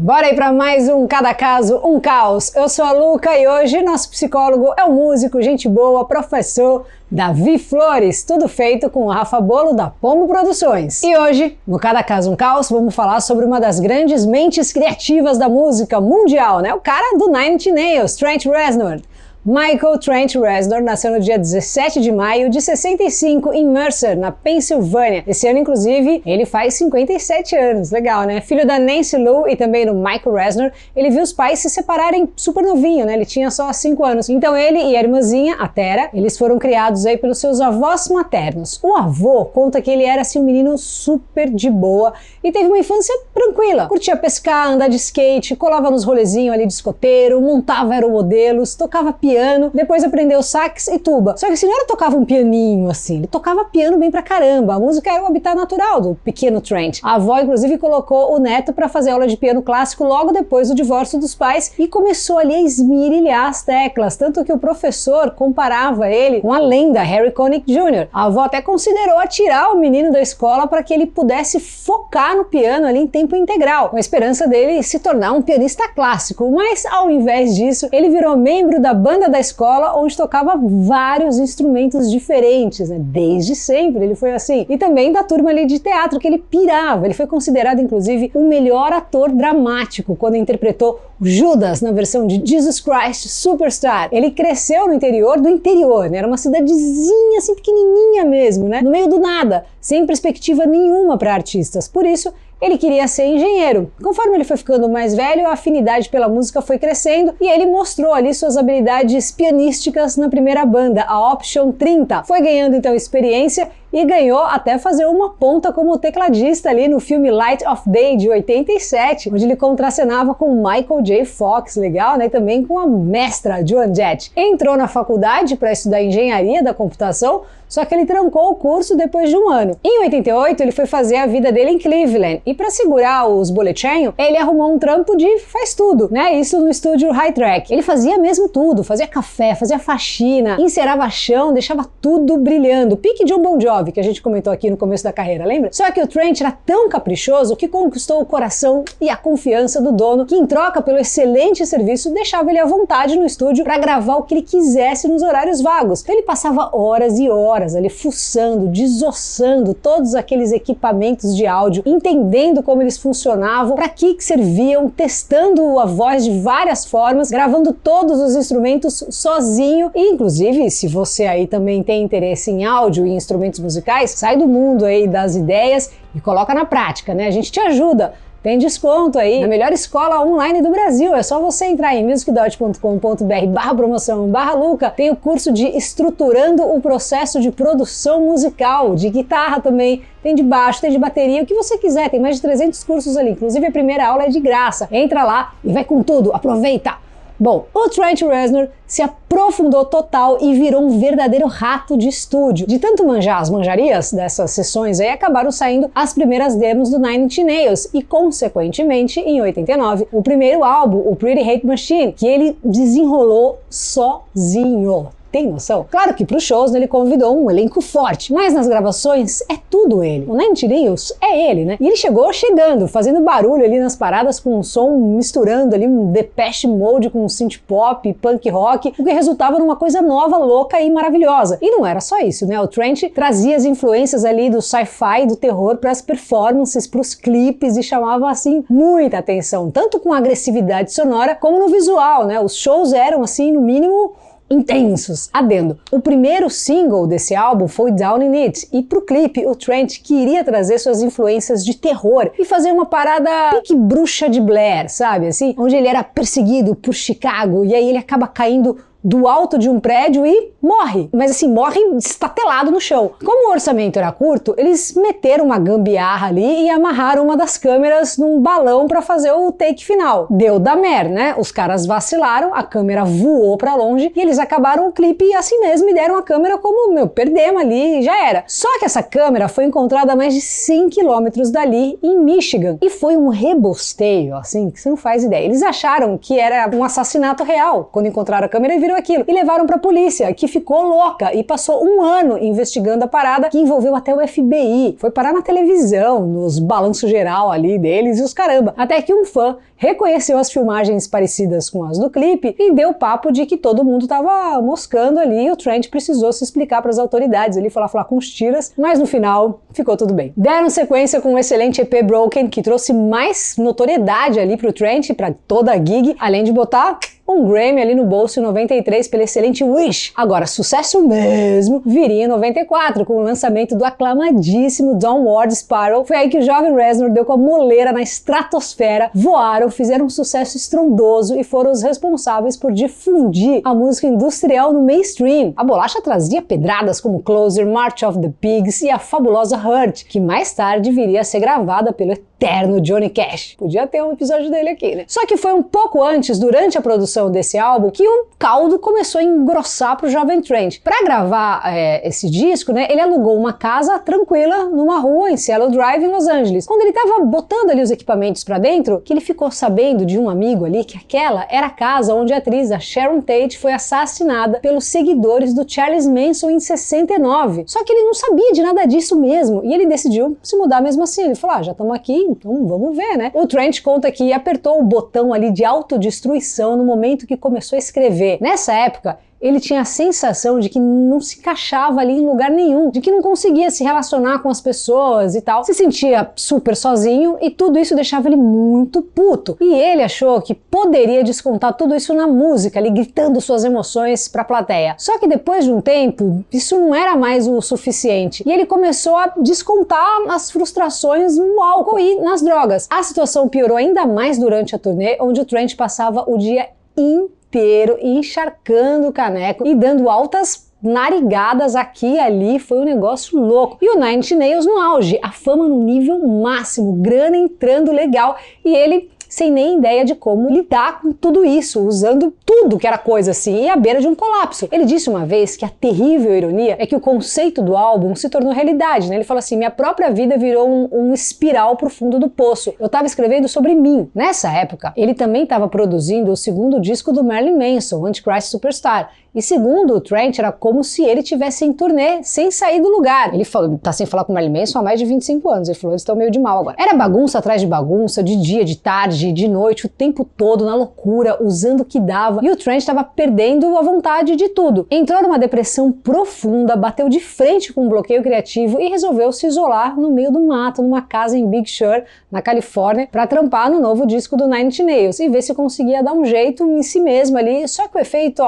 Bora aí para mais um Cada Caso, um Caos. Eu sou a Luca e hoje nosso psicólogo é o músico, gente boa, professor Davi Flores, tudo feito com o Rafa Bolo da Pombo Produções. E hoje, no Cada Caso, um Caos, vamos falar sobre uma das grandes mentes criativas da música mundial, né? O cara do Nine Inch Nails, Trent Reznor. Michael Trent Reznor nasceu no dia 17 de maio de 65 em Mercer, na Pensilvânia. Esse ano, inclusive, ele faz 57 anos. Legal, né? Filho da Nancy Lou e também do Michael Reznor, ele viu os pais se separarem super novinho, né? Ele tinha só 5 anos. Então ele e a irmãzinha, a Tara, eles foram criados aí pelos seus avós maternos. O avô conta que ele era assim um menino super de boa e teve uma infância tranquila. Curtia pescar, andar de skate, colava nos rolezinhos ali de escoteiro, montava aeromodelos, tocava piano, depois aprendeu sax e tuba. Só que assim, não era tocava um pianinho assim, ele tocava piano bem pra caramba. A música era o habitat natural do pequeno Trent. A avó, inclusive, colocou o neto pra fazer aula de piano clássico logo depois do divórcio dos pais e começou ali a esmirilhar as teclas, tanto que o professor comparava ele com a lenda Harry Connick Jr. A avó até considerou tirar o menino da escola para que ele pudesse focar no piano ali em tempo integral, com a esperança dele se tornar um pianista clássico, mas ao invés disso, ele virou membro da banda da escola, onde tocava vários instrumentos diferentes, né? Desde sempre ele foi assim. E também da turma ali de teatro, que ele pirava. Ele foi considerado, inclusive, o melhor ator dramático quando interpretou Judas na versão de Jesus Christ Superstar. Ele cresceu no interior do interior, né? Era uma cidadezinha assim pequenininha mesmo, né? No meio do nada, sem perspectiva nenhuma para artistas. Por isso, ele queria ser engenheiro. Conforme ele foi ficando mais velho, a afinidade pela música foi crescendo e ele mostrou ali suas habilidades pianísticas na primeira banda, a Option 30. Foi ganhando então experiência e ganhou até fazer uma ponta como tecladista ali no filme Light of Day de 87, onde ele contracenava com Michael J. Fox, legal, né? E também com a mestra Joan Jett. Entrou na faculdade para estudar engenharia da computação, só que ele trancou o curso depois de um ano. Em 88, ele foi fazer a vida dele em Cleveland e para segurar os boletinhos, ele arrumou um trampo de faz tudo, né? Isso no estúdio High Track. Ele fazia mesmo tudo, fazia café, fazia faxina, encerava chão, deixava tudo brilhando. Pique John Bon Jovi, que a gente comentou aqui no começo da carreira, lembra? Só que o Trent era tão caprichoso que conquistou o coração e a confiança do dono, que em troca pelo excelente serviço deixava ele à vontade no estúdio para gravar o que ele quisesse nos horários vagos. Então ele passava horas e horas ali fuçando, desossando todos aqueles equipamentos de áudio, entendendo como eles funcionavam, para que serviam, testando a voz de várias formas, gravando todos os instrumentos sozinho. E inclusive, se você aí também tem interesse em áudio e instrumentos musicais, sai do mundo aí das ideias e coloca na prática, né? A gente te ajuda. Tem desconto aí na melhor escola online do Brasil. É só você entrar em musicdot.com.br/promoção/Luca. Tem o curso de estruturando o processo de produção musical, de guitarra também, tem de baixo, tem de bateria, o que você quiser. Tem mais de 300 cursos ali. Inclusive a primeira aula é de graça. Entra lá e vai com tudo. Aproveita! Bom, o Trent Reznor se aprofundou total e virou um verdadeiro rato de estúdio. De tanto manjar as manjarias dessas sessões aí, acabaram saindo as primeiras demos do Nine Inch Nails e, consequentemente, em 89, o primeiro álbum, o Pretty Hate Machine, que ele desenrolou sozinho. Tem noção? Claro que para os shows ele convidou um elenco forte, mas nas gravações é tudo ele. O Nine Inch Nails é ele, né? E ele chegou chegando, fazendo barulho ali nas paradas com um som misturando ali um Depeche Mode com um synth pop, punk rock, o que resultava numa coisa nova, louca e maravilhosa. E não era só isso, né? O Trent trazia as influências ali do sci-fi, do terror para as performances, para os clipes e chamava assim muita atenção, tanto com a agressividade sonora como no visual, né? Os shows eram assim, no mínimo, intensos. Adendo, o primeiro single desse álbum foi Down in It, e pro clipe o Trent queria trazer suas influências de terror e fazer uma parada pique Bruxa de Blair, sabe assim? Onde ele era perseguido por Chicago e aí ele acaba caindo do alto de um prédio e morre. Mas assim, morre estatelado no chão. Como o orçamento era curto, eles meteram uma gambiarra ali e amarraram uma das câmeras num balão para fazer o take final. Deu da mer, né? Os caras vacilaram, a câmera voou para longe e eles acabaram o clipe assim mesmo e deram a câmera como, perdemos ali e já era. Só que essa câmera foi encontrada a mais de 100 quilômetros dali, em Michigan. E foi um rebosteio, assim, que você não faz ideia. Eles acharam que era um assassinato real quando encontraram a câmera e viram descobriram aquilo e levaram pra polícia, que ficou louca e passou um ano investigando a parada, que envolveu até o FBI. Foi parar na televisão, nos balanços geral ali deles e os caramba. Até que um fã reconheceu as filmagens parecidas com as do clipe e deu papo de que todo mundo tava moscando ali e o Trent precisou se explicar para as autoridades. Ele foi lá falar com os tiras, mas no final ficou tudo bem. Deram sequência com o excelente EP Broken, que trouxe mais notoriedade ali pro Trent, para toda a gig, além de botar um Grammy ali no bolso em 93 pelo excelente Wish. Agora, sucesso mesmo viria em 94, com o lançamento do aclamadíssimo Downward Spiral. Foi aí que o jovem Reznor deu com a moleira na estratosfera, voaram, fizeram um sucesso estrondoso e foram os responsáveis por difundir a música industrial no mainstream. A bolacha trazia pedradas como Closer, March of the Pigs e a fabulosa Hurt, que mais tarde viria a ser gravada pelo eterno Johnny Cash. Podia ter um episódio dele aqui, né? Só que foi um pouco antes, durante a produção desse álbum, que o caldo começou a engrossar pro jovem Trent. Para gravar esse disco, né, ele alugou uma casa tranquila numa rua em Cielo Drive, em Los Angeles. Quando ele tava botando ali os equipamentos para dentro, que ele ficou sabendo de um amigo ali que aquela era a casa onde a atriz, a Sharon Tate, foi assassinada pelos seguidores do Charles Manson em 69. Só que ele não sabia de nada disso mesmo, e ele decidiu se mudar mesmo assim. Ele falou, já estamos aqui, então vamos ver, né? O Trent conta que apertou o botão ali de autodestruição no momento que começou a escrever. Nessa época, ele tinha a sensação de que não se encaixava ali em lugar nenhum, de que não conseguia se relacionar com as pessoas e tal. Se sentia super sozinho e tudo isso deixava ele muito puto. E ele achou que poderia descontar tudo isso na música, ali gritando suas emoções pra plateia. Só que depois de um tempo, isso não era mais o suficiente. E ele começou a descontar as frustrações no álcool e nas drogas. A situação piorou ainda mais durante a turnê, onde o Trent passava o dia inteiro encharcando o caneco e dando altas narigadas aqui e ali. Foi um negócio louco. E o Nine Inch Nails no auge, a fama no nível máximo, grana entrando legal e ele sem nem ideia de como lidar com tudo isso, usando tudo que era coisa assim e à beira de um colapso. Ele disse uma vez que a terrível ironia é que o conceito do álbum se tornou realidade, né? Ele falou assim, minha própria vida virou um espiral pro fundo do poço. Eu tava escrevendo sobre mim. Nessa época, ele também estava produzindo o segundo disco do Marilyn Manson, Antichrist Superstar. E segundo o Trent, era como se ele tivesse em turnê, sem sair do lugar. Ele falou, tá sem falar com o Marilyn Manson há mais de 25 anos. Ele falou, eles estão meio de mal agora. Era bagunça atrás de bagunça, de dia, de tarde, de noite, o tempo todo, na loucura, usando o que dava. E o Trent estava perdendo a vontade de tudo. Entrou numa depressão profunda, bateu de frente com um bloqueio criativo e resolveu se isolar no meio do mato, numa casa em Big Sur, na Califórnia, para trampar no novo disco do Nine Inch Nails e ver se conseguia dar um jeito em si mesmo ali. Só que o efeito,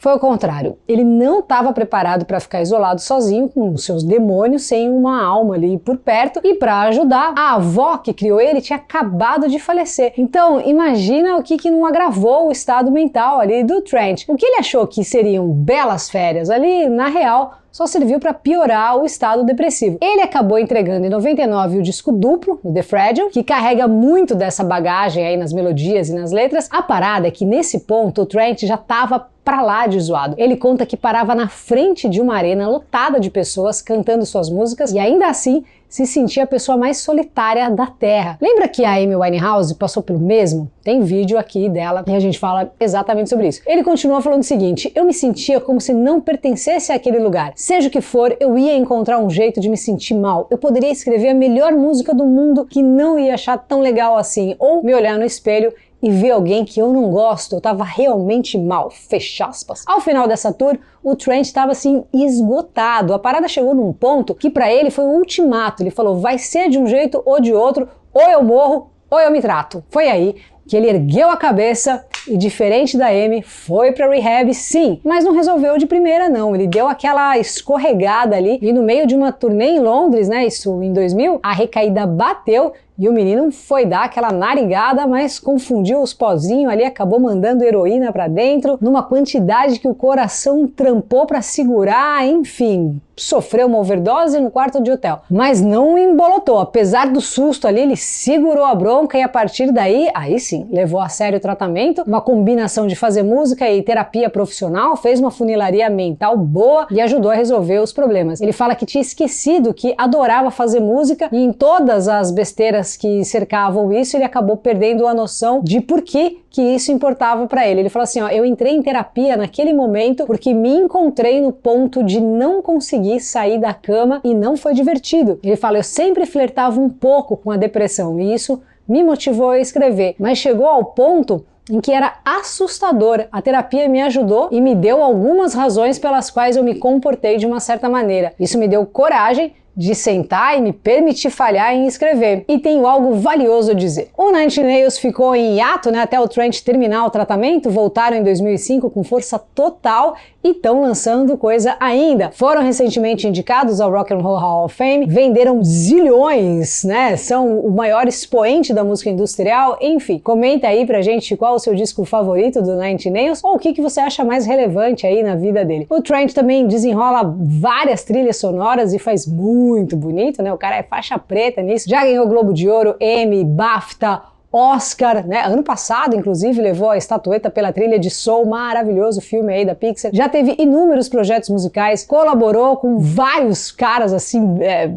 foi o contrário. Ele não estava preparado para ficar isolado sozinho com seus demônios, sem uma alma ali por perto. E para ajudar, a avó que criou ele tinha acabado de falecer. Então, imagina o que não agravou o estado mental ali do Trent. O que ele achou que seriam belas férias ali, na real, só serviu para piorar o estado depressivo. Ele acabou entregando em 99 o disco duplo, o The Fragile, que carrega muito dessa bagagem aí nas melodias e nas letras. A parada é que nesse ponto o Trent já estava pra lá de zoado. Ele conta que parava na frente de uma arena lotada de pessoas cantando suas músicas e ainda assim se sentia a pessoa mais solitária da Terra. Lembra que a Amy Winehouse passou pelo mesmo? Tem vídeo aqui dela e a gente fala exatamente sobre isso. Ele continua falando o seguinte, eu me sentia como se não pertencesse àquele lugar. Seja o que for, eu ia encontrar um jeito de me sentir mal. Eu poderia escrever a melhor música do mundo que não ia achar tão legal assim, ou me olhar no espelho e ver alguém que eu não gosto, eu tava realmente mal, fecha aspas. Ao final dessa tour, o Trent estava assim esgotado. A parada chegou num ponto que para ele foi um ultimato. Ele falou, vai ser de um jeito ou de outro, ou eu morro ou eu me trato. Foi aí que ele ergueu a cabeça e, diferente da Amy, foi pra rehab sim, mas não resolveu de primeira não. Ele deu aquela escorregada ali e no meio de uma turnê em Londres, né, isso em 2000, a recaída bateu e o menino foi dar aquela narigada, mas confundiu os pozinhos ali, acabou mandando heroína pra dentro, numa quantidade que o coração trampou pra segurar, enfim, sofreu uma overdose no quarto de hotel. Mas não embolotou, apesar do susto ali, ele segurou a bronca e a partir daí, aí sim, levou a sério o tratamento, uma combinação de fazer música e terapia profissional, fez uma funilaria mental boa e ajudou a resolver os problemas. Ele fala que tinha esquecido que adorava fazer música e em todas as besteiras problemas que cercavam isso, ele acabou perdendo a noção de por que isso importava para ele. Ele falou assim, ó, eu entrei em terapia naquele momento porque me encontrei no ponto de não conseguir sair da cama e não foi divertido. Ele fala, eu sempre flertava um pouco com a depressão e isso me motivou a escrever, mas chegou ao ponto em que era assustador. A terapia me ajudou e me deu algumas razões pelas quais eu me comportei de uma certa maneira. Isso me deu coragem de sentar e me permitir falhar em escrever. E tenho algo valioso a dizer. O Nine Inch Nails ficou em hiato, né, até o Trent terminar o tratamento, voltaram em 2005 com força total e estão lançando coisa ainda. Foram recentemente indicados ao Rock and Roll Hall of Fame, venderam zilhões, né, são o maior expoente da música industrial, enfim. Comenta aí pra gente qual o seu disco favorito do Nine Inch Nails ou o que você acha mais relevante aí na vida dele. O Trent também desenrola várias trilhas sonoras e faz muito bonito, né? O cara é faixa preta nisso. Já ganhou Globo de Ouro, Emmy, BAFTA, Oscar, né? Ano passado, inclusive, levou a estatueta pela trilha de Soul, maravilhoso filme aí da Pixar. Já teve inúmeros projetos musicais, colaborou com vários caras, assim,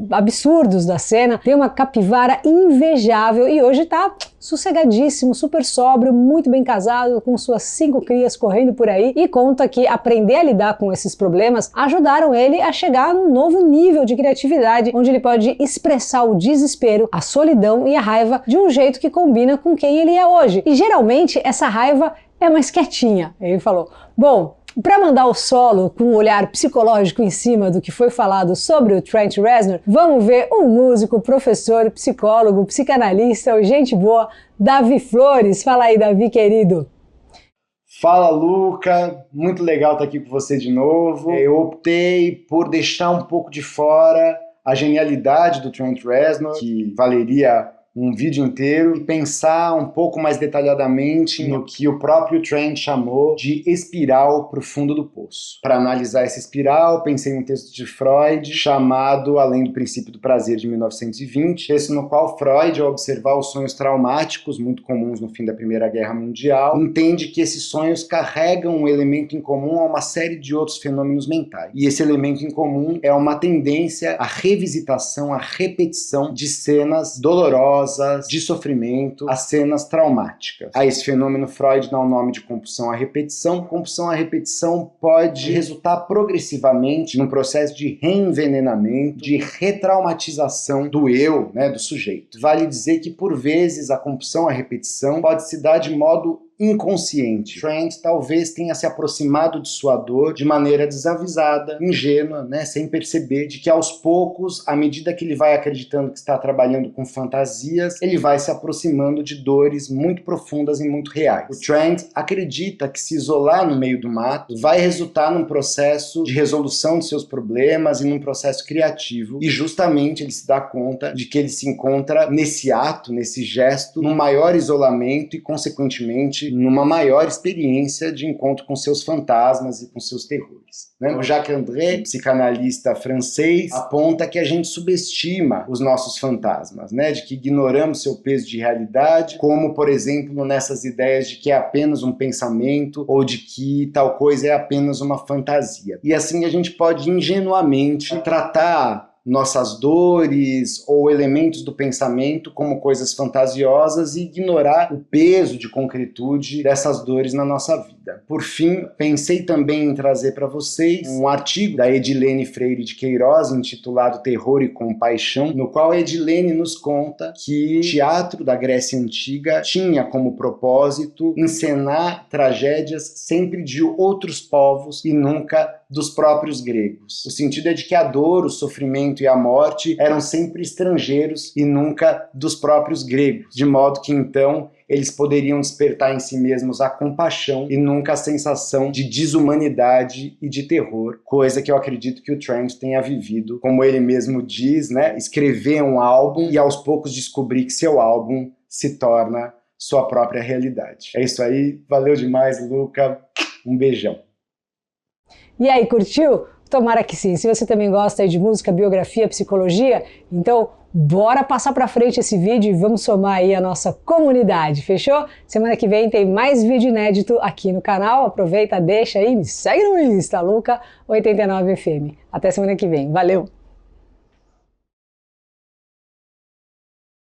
absurdos da cena. Tem uma capivara invejável e hoje tá sossegadíssimo, super sóbrio, muito bem casado, com suas 5 crias correndo por aí, e conta que aprender a lidar com esses problemas ajudaram ele a chegar num novo nível de criatividade, onde ele pode expressar o desespero, a solidão e a raiva de um jeito que combina com quem ele é hoje. E geralmente essa raiva é mais quietinha. Ele falou, bom, para mandar o solo com um olhar psicológico em cima do que foi falado sobre o Trent Reznor, vamos ver um músico, professor, psicólogo, psicanalista, o gente boa, Davi Flores. Fala aí, Davi, querido. Fala, Luca, muito legal estar aqui com você de novo. Eu optei por deixar um pouco de fora a genialidade do Trent Reznor, que valeria um vídeo inteiro, e pensar um pouco mais detalhadamente no que o próprio Trent chamou de espiral para o fundo do poço. Para analisar essa espiral, pensei em um texto de Freud chamado Além do Princípio do Prazer, de 1920, texto no qual Freud, ao observar os sonhos traumáticos, muito comuns no fim da Primeira Guerra Mundial, entende que esses sonhos carregam um elemento em comum a uma série de outros fenômenos mentais. E esse elemento em comum é uma tendência à revisitação, à repetição de cenas dolorosas, de sofrimento, as cenas traumáticas. A esse fenômeno Freud dá o nome de compulsão à repetição. Compulsão à repetição pode resultar progressivamente num processo de reenvenenamento, de retraumatização do eu, né, do sujeito. Vale dizer que, por vezes, a compulsão à repetição pode se dar de modo inconsciente. Trent talvez tenha se aproximado de sua dor de maneira desavisada, ingênua, né, sem perceber de que aos poucos, à medida que ele vai acreditando que está trabalhando com fantasias, ele vai se aproximando de dores muito profundas e muito reais. O Trent acredita que se isolar no meio do mato vai resultar num processo de resolução de seus problemas e num processo criativo, e justamente ele se dá conta de que ele se encontra nesse ato, nesse gesto, num maior isolamento e, consequentemente, numa maior experiência de encontro com seus fantasmas e com seus terrores. O Jacques André, psicanalista francês, aponta que a gente subestima os nossos fantasmas, né? De que ignoramos seu peso de realidade, como, por exemplo, nessas ideias de que é apenas um pensamento ou de que tal coisa é apenas uma fantasia. E assim a gente pode ingenuamente tratar nossas dores ou elementos do pensamento como coisas fantasiosas e ignorar o peso de concretude dessas dores na nossa vida. Por fim, pensei também em trazer para vocês um artigo da Edilene Freire de Queiroz intitulado Terror e Compaixão, no qual a Edilene nos conta que o teatro da Grécia Antiga tinha como propósito encenar tragédias sempre de outros povos e nunca dos próprios gregos. O sentido é de que a dor, o sofrimento e a morte eram sempre estrangeiros e nunca dos próprios gregos, de modo que então eles poderiam despertar em si mesmos a compaixão e nunca a sensação de desumanidade e de terror, coisa que eu acredito que o Trent tenha vivido, como ele mesmo diz, né? Escrever um álbum e aos poucos descobrir que seu álbum se torna sua própria realidade. É isso aí, valeu demais, Luca, um beijão. E aí, curtiu? Tomara que sim. Se você também gosta de música, biografia, psicologia, então bora passar pra frente esse vídeo e vamos somar aí a nossa comunidade, fechou? Semana que vem tem mais vídeo inédito aqui no canal. Aproveita, deixa aí, me segue no Insta, Luca89FM. Até semana que vem. Valeu!